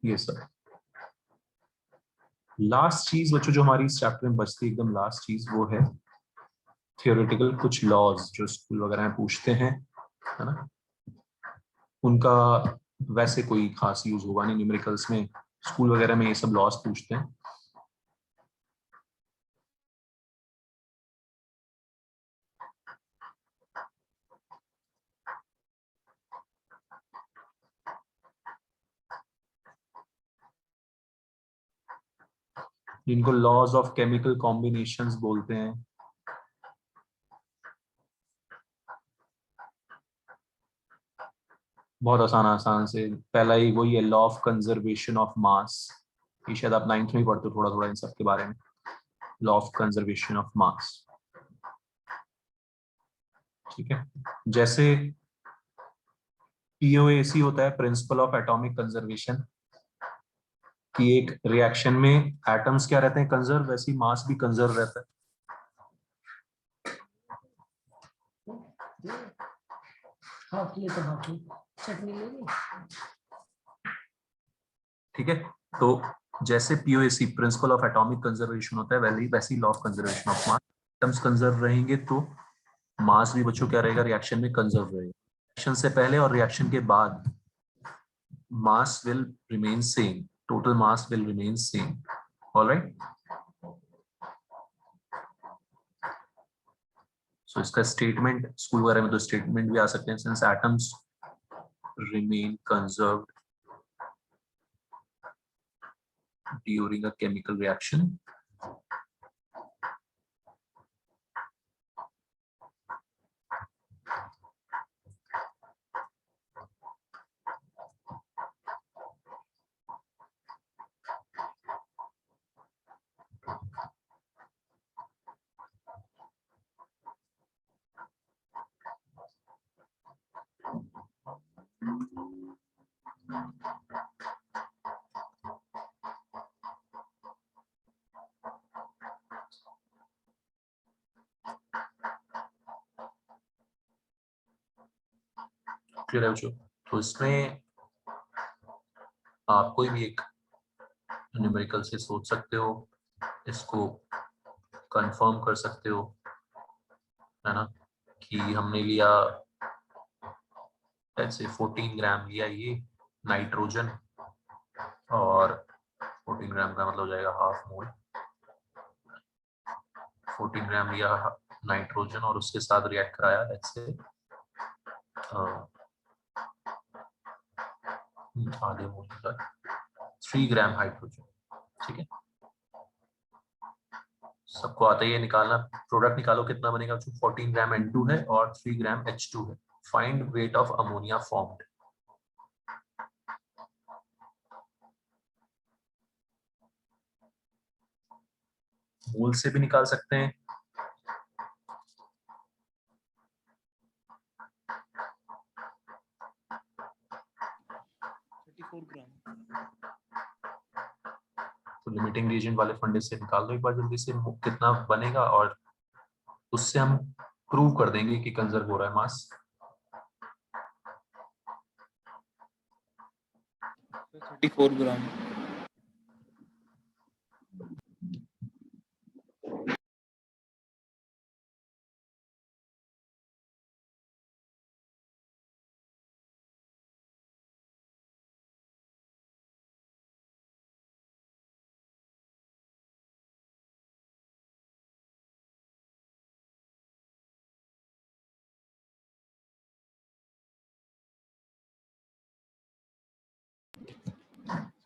ये सब। लास्ट चीज बच्चों जो हमारी इस चैप्टर में बचती है, एकदम लास्ट चीज, वो है थियोरेटिकल कुछ लॉज जो स्कूल वगैरह में पूछते हैं, है ना। उनका वैसे कोई खास यूज होगा नहीं न्यूमेरिकल्स में, स्कूल वगैरह में ये सब लॉज पूछते हैं। जिनको लॉज ऑफ केमिकल कॉम्बिनेशंस बोलते हैं। बहुत आसान आसान से, पहला ही वही है, लॉ ऑफ कंजर्वेशन ऑफ मास। ये शायद आप 9th में ही पढ़ते हो थोड़ा थोड़ा इन सब के बारे में, लॉ ऑफ कंजर्वेशन ऑफ मास, ठीक है। जैसे POAC होता है, प्रिंसिपल ऑफ एटॉमिक कंजर्वेशन, कि एक रिएक्शन में एटम्स क्या रहते हैं, कंजर्व, वैसे ही मास भी कंजर्व रहता है। ठीक है, तो जैसे POAC principle of atomic conservation होता है, वैसे ही law of conservation of mass, atoms conserve रहेंगे तो मास भी बच्चों क्या रहेगा, रिएक्शन में कंजर्व रहेगा। रिएक्शन से पहले और रिएक्शन के बाद mass will remain same, total mass will remain same, all right. So इसका स्टेटमेंट स्कूल वगैरह में तो स्टेटमेंट भी आ सकते हैं, since atoms remain conserved during a chemical reaction, clear है बच्चों। तो इसमें आप कोई भी एक न्यूमेरिकल से सोच सकते हो, इसको कंफर्म कर सकते हो, है ना, कि हमने लिया ऐसे 14 ग्राम लिया ये नाइट्रोजन, और 14 ग्राम का मतलब हो जाएगा हाफ मोल, 14 ग्राम लिया नाइट्रोजन और उसके साथ रिएक्ट कराया ऐसे आधे मोल का 3 ग्राम हाइड्रोजन, ठीक है। सबको आता ही है निकालना, प्रोडक्ट निकालो कितना बनेगा, 14 ग्राम N2 है और 3 ग्राम H2 है। Find weight of ammonia formed. Mole से भी निकाल सकते हैं, तो लिमिटिंग रीजन वाले फंडे से निकाल दो एक बार जल्दी से कितना बनेगा, और उससे हम प्रूव कर देंगे कि कंजर्व हो रहा है मास। 34 ग्राम।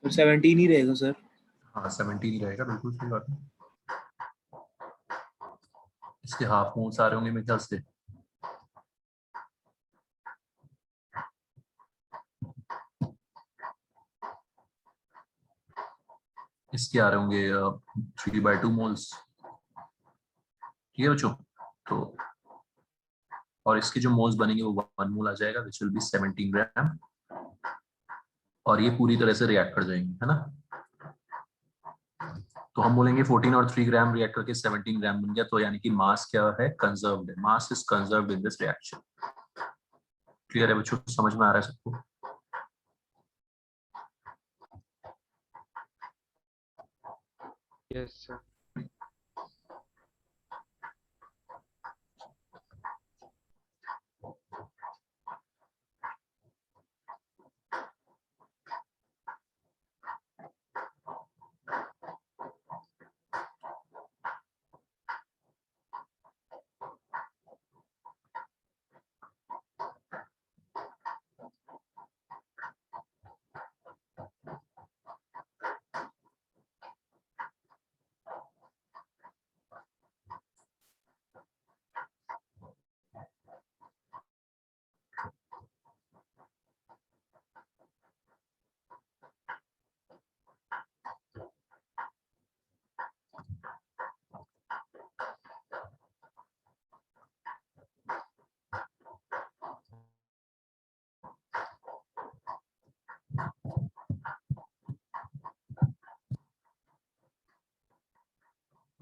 तो 17 ही रहेगा सर। हाँ 17 ही रहेगा, बिल्कुल सही बात है। इसके हाफ मोल्स आ रहे होंगे मेरे ख्याल से। इसके आ रहे होंगे 3/2 मोल्स, ठीक है बच्चों। तो और इसके जो मोल्स बनेंगे वो 1 मोल आ जाएगा, विच विल बी 17 ग्राम। और ये पूरी तरह से रिएक्ट कर जाएंगे, है ना। तो हम बोलेंगे 14 और 3 ग्राम रिएक्ट करके 17 ग्राम बन गया, तो यानी कि मास क्या है, कंजर्व्ड है। Mass is conserved in this reaction. Clear है बच्चों, समझ में आ रहा है सबको? Yes sir.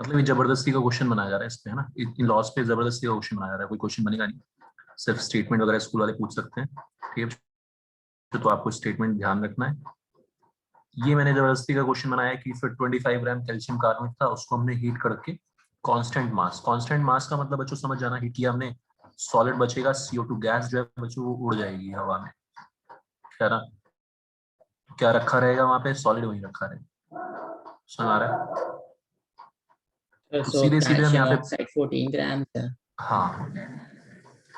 मतलब ये जबरदस्ती का क्वेश्चन बनाया जा रहा है इस पे, है ना। इन लॉस पे जबरदस्ती का क्वेश्चन बनाया जा रहा है, कोई क्वेश्चन बनेगा नहीं, सिर्फ स्टेटमेंट वगैरह स्कूल वाले पूछ सकते हैं, ठीक है। तो आपको स्टेटमेंट ध्यान रखना है। ये मैंने जबरदस्ती का क्वेश्चन बनाया कि फिर 25 ग्राम कैल्शियम कार्बोनेट था, उसको हमने हीट करके कांस्टेंट मास, कांस्टेंट मास का मतलब बच्चों समझ जाना, हीट किया हमने, सॉलिड बचेगा, CO2 गैस जो है बच्चों वो उड़ जाएगी हवा में, है ना। क्या रखा रहेगा वहां पे, सॉलिड वहीं रखा रहेगा, समझ आ रहा है। तो So सीधे सीधे हम calcium यहाँ पे, oxide 14 grams है। हाँ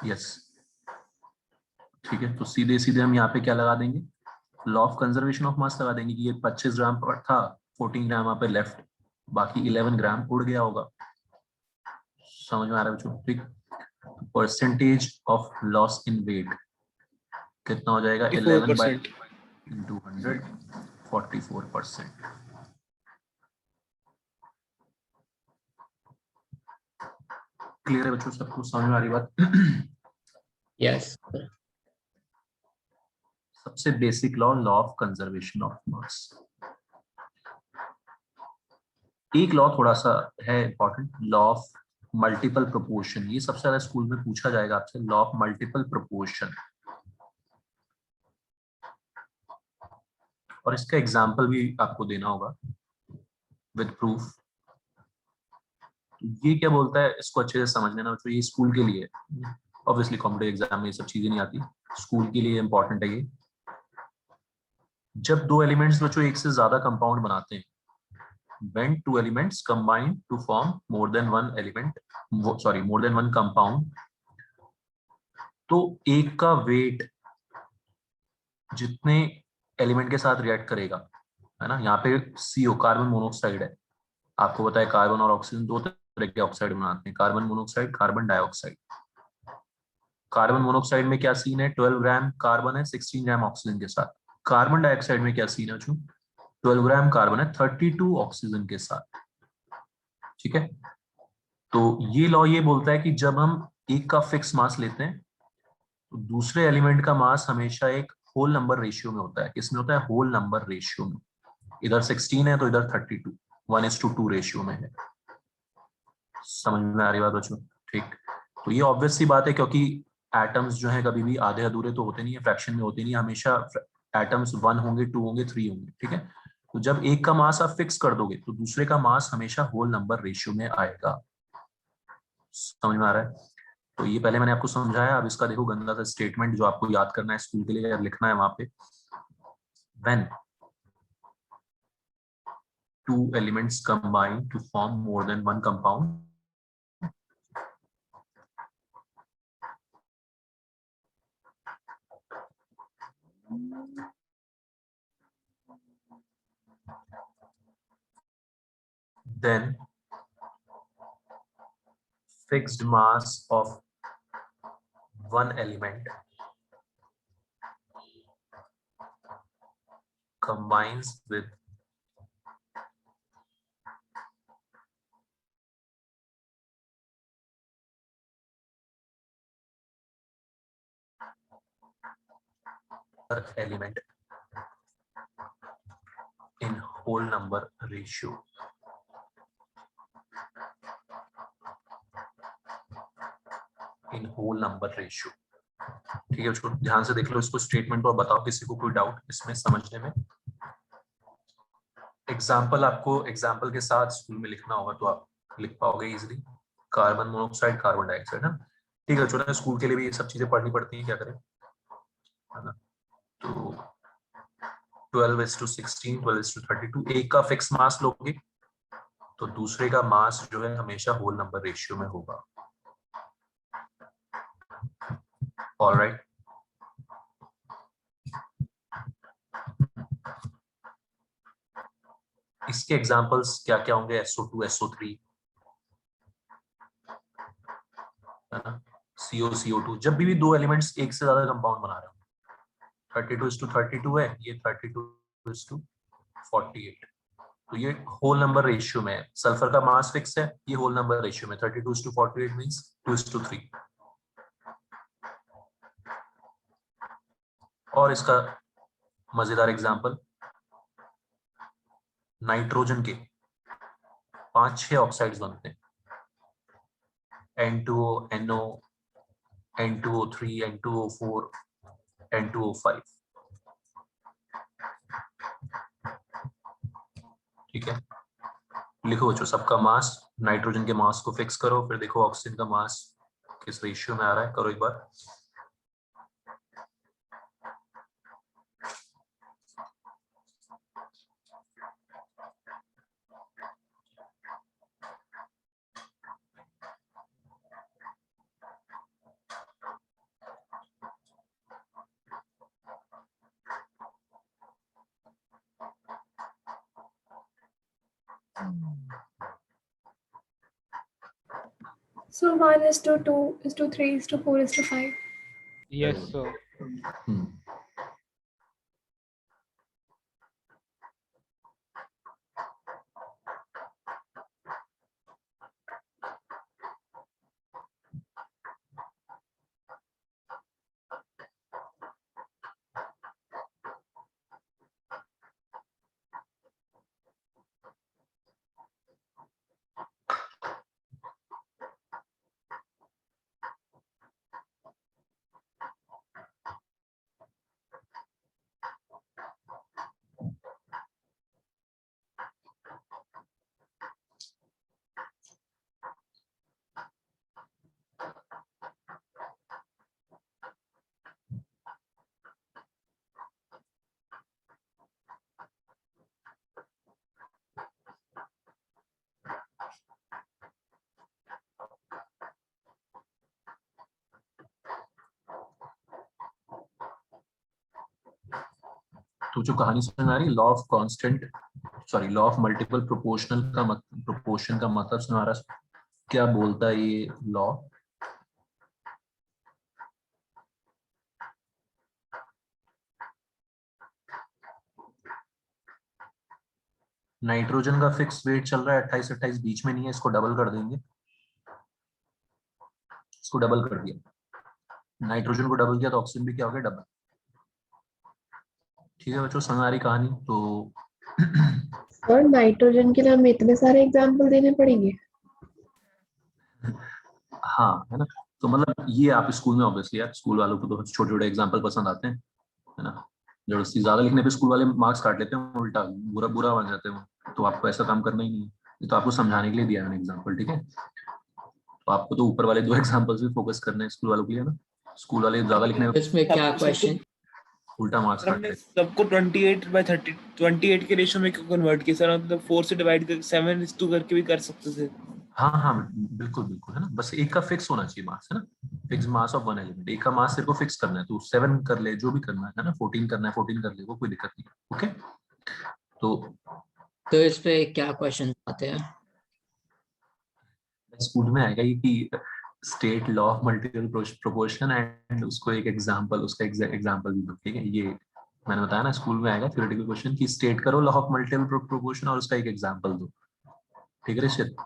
यस, ठीक है। तो सीधे सीधे हम यहाँ पे क्या लगा देंगे, लॉ ऑफ कंजर्वेशन ऑफ मास लगा देंगे कि ये 25 ग्राम पर था, 14 ग्राम वहां पे लेफ्ट, बाकी 11 ग्राम उड़ गया होगा। समझ में आ रहा है बच्चों, ठीक। Percentage of loss in weight कितना हो जाएगा, 11 बाई 44%। इंटू 100, 44%। क्लियर है बच्चों, सबको समझ में आ रही बात? Yes. सबसे basic law, law of conservation of मास। एक लॉ थोड़ा सा है important, law of multiple proportion. ये सबसे ज्यादा स्कूल में पूछा जाएगा आपसे, लॉ ऑफ मल्टीपल प्रोपोर्शन। और इसका एग्जाम्पल भी आपको देना होगा विद प्रूफ। ये क्या बोलता है, इसको अच्छे से समझ लेना, तो ये स्कूल के लिए, ऑब्वियसली कॉम्पिटिटिव एग्जाम में ये सब चीजें नहीं आती, स्कूल के लिए इंपॉर्टेंट है ये। जब दो एलिमेंट्स बच्चों एक से ज्यादा कंपाउंड बनाते हैं, when two elements combine to form more than one element, more than one compound, तो एक का वेट जितने एलिमेंट के साथ रिएक्ट करेगा, है ना। यहाँ पे CO कार्बन मोनोऑक्साइड है, आपको पता है कार्बन और ऑक्सीजन दो तरह के ऑक्साइड बनाते हैं, carbon monoxide, carbon dioxide. Carbon monoxide में क्या सीन है, 12 ग्राम कार्बन है 16 ग्राम ऑक्सीजन के साथ। कार्बन डाइऑक्साइड में क्या सीन है, 12 ग्राम कार्बन है 32 ऑक्सीजन के साथ, ठीक है। तो ये लॉ ये बोलता है कि जब हम एक का फिक्स मास लेते हैं तो दूसरे एलिमेंट का मास हमेशा एक होल नंबर रेशियो में होता है। किसमें होता है, होल नंबर रेशियो में। इधर 16 है तो इधर 32, 1:2 रेशियो में है। समझ में आ रही बात बच्चों, ठीक। तो ये ऑब्वियस सी बात है, क्योंकि एटम्स जो है कभी भी आधे अधूरे तो होते नहीं है, फ्रैक्शन में होते नहीं है, हमेशा एटम्स 1 होंगे, 2 होंगे, 3 होंगे, ठीक है। तो जब एक का मास आप फिक्स कर दोगे तो दूसरे का मास हमेशा होल नंबर रेशियो में आएगा। समझ में आ रहा है। तो ये पहले मैंने आपको समझाया, अब इसका देखो गंदा सा स्टेटमेंट जो आपको याद करना है स्कूल के लिए, अगर लिखना है वहां पे, when two elements combine to form more than one compound, then fixed mass of one element combines with element in whole number ratio. In whole number ratio. ठीक है, उसको ध्यान से देख लो, इसको स्टेटमेंट को बताओ किसी को कोई डाउट इसमें समझने में। एग्जाम्पल आपको एग्जाम्पल के साथ स्कूल में लिखना होगा तो आप लिख पाओगे easily. Carbon monoxide, carbon dioxide, है ना। ठीक है, छोटा स्कूल के लिए भी ये सब चीजें पढ़नी पड़ती हैं, क्या करें, है ना। तो 12:16, 12:32, एक का फिक्स मास लोगे तो दूसरे का मास जो है हमेशा होल नंबर रेशियो में होगा। ऑलराइट, इसके एग्जांपल्स क्या क्या होंगे, SO2, SO3, है ना, CO, CO2। जब भी दो एलिमेंट्स एक से ज्यादा कंपाउंड बना रहे हो, 32:32 है, ये 32:48, तो ये होल नंबर रेशियो में है। सल्फर का मास फिक्स है, ये होल नंबर रेशियो में 32:48 मींस 2:3। और इसका मजेदार एग्जांपल, नाइट्रोजन के 5-6 ऑक्साइड्स बनते हैं, N2O, NO, N2O3, N2O4, N2O5। ठीक है, लिखो बच्चों सबका मास, नाइट्रोजन के मास को फिक्स करो, फिर देखो ऑक्सीजन का मास किस रेशियो में आ रहा है, करो एक बार। So 1:2:3:4:5. Yes, sir. तो जो कहानी समझ आ रही है, law of constant, sorry law of multiple proportional का प्रोपोर्शन का मतलब समझ आ रहा है, क्या बोलता है ये लॉ। नाइट्रोजन का फिक्स वेट चल रहा है 28-28, बीच में नहीं है, इसको डबल कर देंगे, इसको डबल कर दिया, नाइट्रोजन को डबल किया तो ऑक्सीजन भी क्या हो गया, डबल। ठीक है बच्चों, समझ आ रही कहानी। तो और नाइट्रोजन के लिए हमें इतने सारे एग्जाम्पल देने पड़ेंगे। हाँ, है ना। तो मतलब ये आप स्कूल में ऑब्वियसली यार, स्कूल वालों को तो छोटे छोटे एग्जाम्पल पसंद आते हैं, है ना। जबरदस्ती ज्यादा लिखने पे स्कूल वाले मार्क्स काट लेते हैं, उल्टा बुरा बुरा बन जाते हैं। तो आपको ऐसा काम करना ही नहीं है, ये तो आपको समझाने के लिए दिया मैंने एग्जाम्पल। ठीक है, तो आपको तो ऊपर वाले 2 एग्जाम्पल्स भी फोकस करना है स्कूल वालों के लिए, ना। स्कूल वाले ज्यादा लिखने पे इसमें क्या क्वेश्चन, उल्टा मार्क्स काट हमने लेते सबको 28/30 28 के रेशियो में क्यों कन्वर्ट किया सर? मतलब 4 से डिवाइड करके 7:2 करके भी कर सकते थे। हाँ हाँ बिल्कुल बिल्कुल, है ना। बस एक का फिक्स होना चाहिए मास, है ना, fix mass of one element. एक का मास तेरे को फिक्स करना है, तो 7 कर ले, जो भी करना है ना, 14 करना है 14 कर ले, वो कोई दिक्कत नहीं है। ओके, तो तो इस पे क्या क्वेश्चन आते हैं? स्कूल में आएगा ये कि state law of multiple proportion and उसको एक एग्जांपल, उसका एग्जांपल भी दो, ठीक है। ये मैंने बताया ना, स्कूल में आएगा थ्योरेटिकल क्वेश्चन कि स्टेट करो लॉ ऑफ मल्टीपल प्रोपोर्शन और उसका एक एग्जांपल दो, ठीक है ऋषित?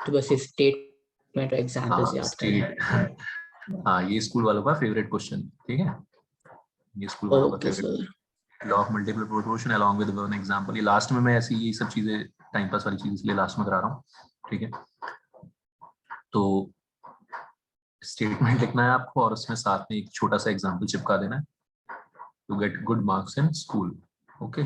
तो बस स्टेटमेंट और एग्जांपल से हाँ याद करना है। स्टेट, हाँ ये स्कूल वालों का फेवरेट क्वेश्चन, ठीक है, ये स्कूल वालों का okay favourite. Sir. Law of multiple proportion along with one example, ये लास्ट में मैं ऐसी ये सब चीजें टाइम पास वाली चीज इसलिए लास्ट में करा रहा हूँ, ठीक है। तो स्टेटमेंट लिखना है आपको और उसमें साथ में एक छोटा सा एग्जांपल चिपका देना है to get good marks in school, okay.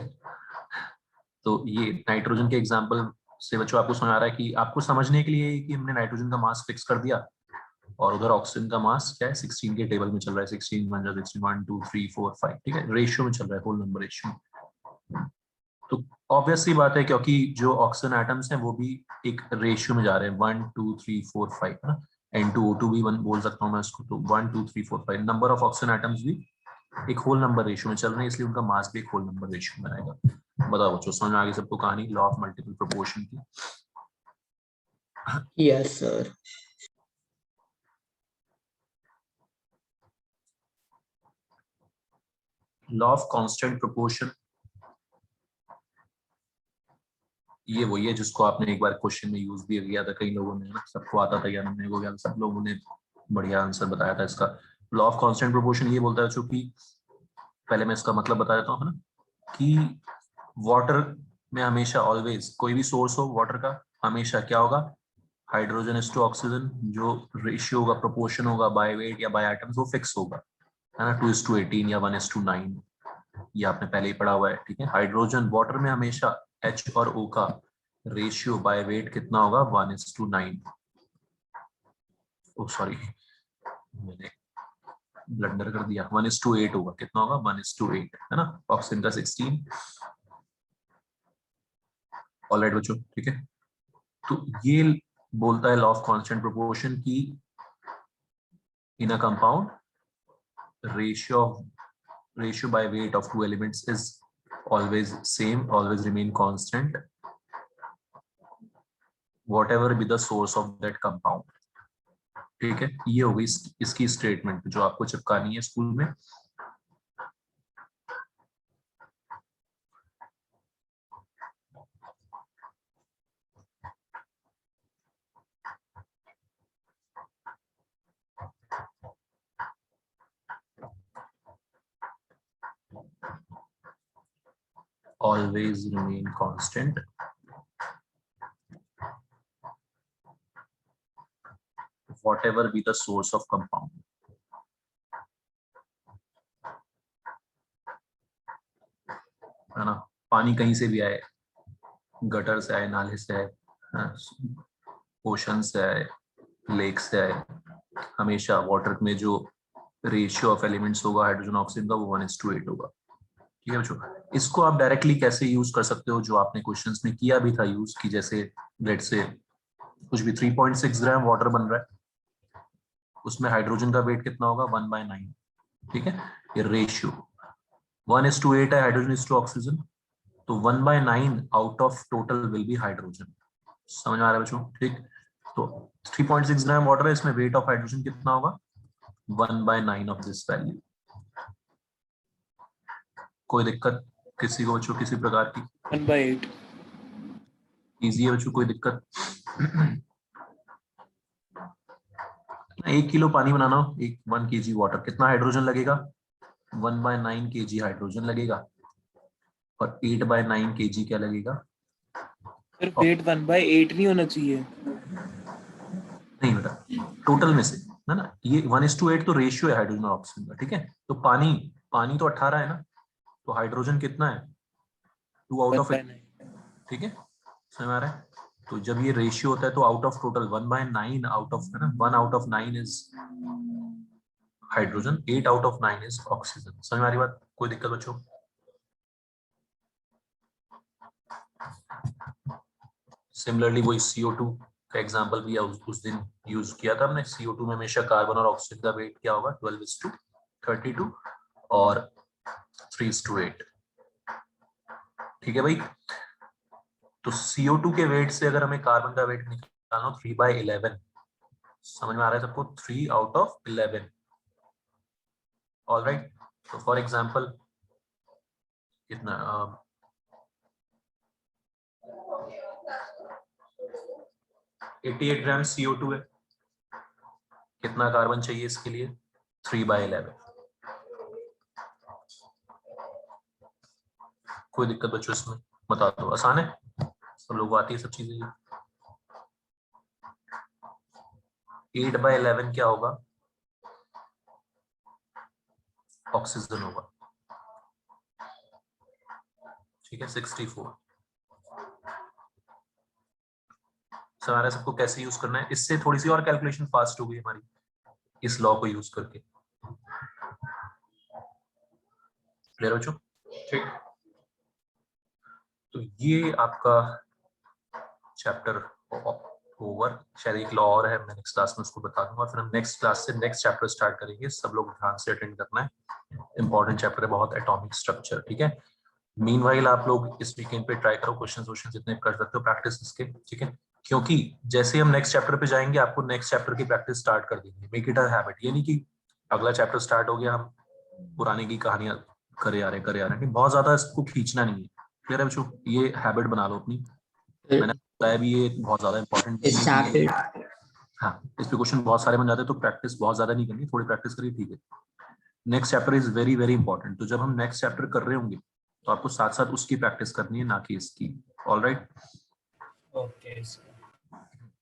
तो ये नाइट्रोजन के एग्जांपल से बच्चों आपको समझ आ रहा है कि आपको समझने के लिए कि हमने नाइट्रोजन का मास फिक्स कर दिया और उधर ऑक्सीजन का मास क्या है 16 के टेबल में चल रहा है, 16 1 2 3 4 5, ठीक है, रेशियो में चल रहा है, होल नंबर रेशियो। तो ऑब्वियस सी बात है क्योंकि जो ऑक्सीजन एटम्स हैं वो भी एक रेशियो में जा रहे हैं, 1 2 3 4 5 है ना, N2O2 भी बोल सकता हूँ मैं इसको, तो 1 2 3 4 5 नंबर ऑफ ऑक्सीजन एटम्स भी एक होल नंबर रेशियो में चल रहे हैं, इसलिए उनका मास भी एक होल नंबर रेशियो में आएगा। बताओ बच्चों, समझ में आ गई सबको कहानी लॉ ऑफ मल्टीपल प्रोपोर्शन की? Yes sir. Law of constant proportion ये वही है जिसको आपने एक बार क्वेश्चन में यूज भी किया था कई लोगों ने, ना सबको आता था या नहीं हो गया, सब लोगों ने बढ़िया आंसर बताया था इसका। लॉ ऑफ कांस्टेंट प्रोपोर्शन ये बोलता है चूंकि, पहले मैं इसका मतलब बता देता हूँ ना, कि वाटर में हमेशा ऑलवेज कोई भी सोर्स हो वाटर का, हमेशा क्या होगा, हाइड्रोजन इज टू ऑक्सीजन, जो रेशियो होगा, प्रोपोर्शन होगा बाय वेट या बाय एटम्स, वो फिक्स होगा, है ना, 2:18 या 1:9, ये आपने पहले ही पढ़ा हुआ है, ठीक है। हाइड्रोजन वाटर में हमेशा H और O का रेशियो बाय वेट कितना होगा, 1:9। ओ सॉरी मैंने ब्लंडर कर दिया, 1:8 होगा, कितना होगा, 1:8, है ना, ऑक्सीजन का 16। ऑलराइट बच्चों, ठीक है। तो ये बोलता है लॉ ऑफ कांस्टेंट प्रोपोर्शन की in a compound ratio by weight of two elements is always same, always remain constant, whatever be the source of that compound, ठीक है। ये हो गई इसकी स्टेटमेंट जो आपको चिपकानी है स्कूल में। always remain constant whatever be the source of compound, है ना। पानी कहीं से भी आए, गटर से आए, नाले से आए, ओशन से आए, लेक से आए, हमेशा वाटर में जो रेशियो ऑफ एलिमेंट्स होगा हाइड्रोजन ऑक्सीजन का वो 1:8 होगा, ठीक है बच्चों। इसको आप डायरेक्टली कैसे यूज कर सकते हो, जो आपने क्वेश्चंस में किया भी था यूज, की जैसे लेट से कुछ भी 3.6 ग्राम वाटर बन रहा है, उसमें हाइड्रोजन का वेट कितना होगा, 1/9, ठीक है। ये रेशियो 1:8 है, हाइड्रोजन इज टू ऑक्सीजन, तो 1/9 out of total will be hydrogen. समझ आ रहा है बच्चों, ठीक। तो 3.6 ग्राम वाटर है, इसमें वेट ऑफ हाइड्रोजन कितना होगा, 1/9 ऑफ दिस वैल्यू। कोई दिक्कत किसी को बच्चों, किसी प्रकार की? 1/8 इजी है बच्चों, कोई दिक्कत? 1 किलो पानी बनाना हो, 1 kg वाटर, कितना हाइड्रोजन लगेगा, 1/9 kg हाइड्रोजन लगेगा, और 8/9 kg क्या लगेगा, फिर वेट 1/8 नहीं होना चाहिए। नहीं बेटा, टोटल में से, है ना, ये 1:8 तो रेशियो है हाइड्रोजन और ऑक्सीजन का, ठीक है। तो पानी तो 18 है ना, तो हाइड्रोजन कितना है, 2 आउट ऑफ 8, 1/9 ठीक है, समझ आ रहा है। तो जब ये रेशियो होता है तो out of total 1/9 out of, है ना, 1 out of 9 is hydrogen, 8 out of 9 is oxygen. समझ में आ रही बात, कोई दिक्कत बच्चों? सिमिलरली वही CO2 का एग्जांपल भी उस दिन यूज किया था हमने। CO2 में हमेशा कार्बन और ऑक्सीजन का वेट क्या होगा, 12:32 और 3:8, ठीक है भाई। तो CO2 के वेट से अगर हमें कार्बन का वेट निकालना हो 3/11, समझ में आ रहा है सबको? 3 out of 11. ऑलराइट, तो फॉर एग्जांपल कितना 88 ग्राम CO2 है, कितना कार्बन चाहिए इसके लिए? 3/11. कोई दिक्कत बच्चों इसमें? बता दो, आसान है, सब लोगों को आती है सब चीजें। 8/11 क्या होगा? ऑक्सीजन होगा, ठीक है, 64। हमारा सबको कैसे यूज करना है, इससे थोड़ी सी और कैलकुलेशन फास्ट हो गई हमारी इस लॉ को यूज करके। क्लियर बच्चों? ठीक, तो ये आपका चैप्टर ओवर। शायद एक लॉ और है, मैं नेक्स्ट क्लास में उसको बता दूंगा, फिर हम नेक्स्ट क्लास से नेक्स्ट चैप्टर स्टार्ट करेंगे। सब लोग ध्यान से अटेंड करना है, इंपॉर्टेंट चैप्टर है बहुत, एटॉमिक स्ट्रक्चर, ठीक है। मीनवाइल आप लोग इस वीकेंड पे ट्राई करो, क्वेश्चन जितने कर सकते हो प्रैक्टिस इसके, ठीक है, क्योंकि जैसे हम नेक्स्ट चैप्टर पे जाएंगे आपको नेक्स्ट चैप्टर की प्रैक्टिस स्टार्ट कर देंगे। मेक इट अ हैबिट, ये नहीं कि अगला चैप्टर स्टार्ट हो गया हम पुराने की कहानियां करे आ रहे हैं, बहुत ज्यादा इसको खींचना नहीं है। क्लियर है बच्चों? ये हैबिट बना लो अपनी, मैंने बताया भी ये बहुत ज्यादा इंपॉर्टेंट इस चैप्टर, हाँ, इस पे क्वेश्चन बहुत सारे बन जाते हैं, तो प्रैक्टिस बहुत ज्यादा नहीं करनी, थोड़ी प्रैक्टिस करिए, ठीक है। Next chapter is very very important, तो जब हम नेक्स्ट चैप्टर कर रहे होंगे तो आपको साथ साथ उसकी प्रैक्टिस करनी है, ना कि इसकी। Alright, okay sir.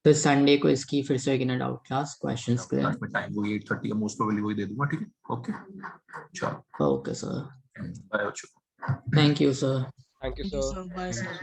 तो संडे को इसकी फिर से एक डाउट क्लास क्वेश्चंस के लिए। में टाइम वही 8:30 का मोस्ट प्रोबेबली वही दे दूंगा, ठीक है, ओके चलो, ओके सर, बाय बच्चों। Thank you sir. Thank you thank you sir. Sir, bye sir.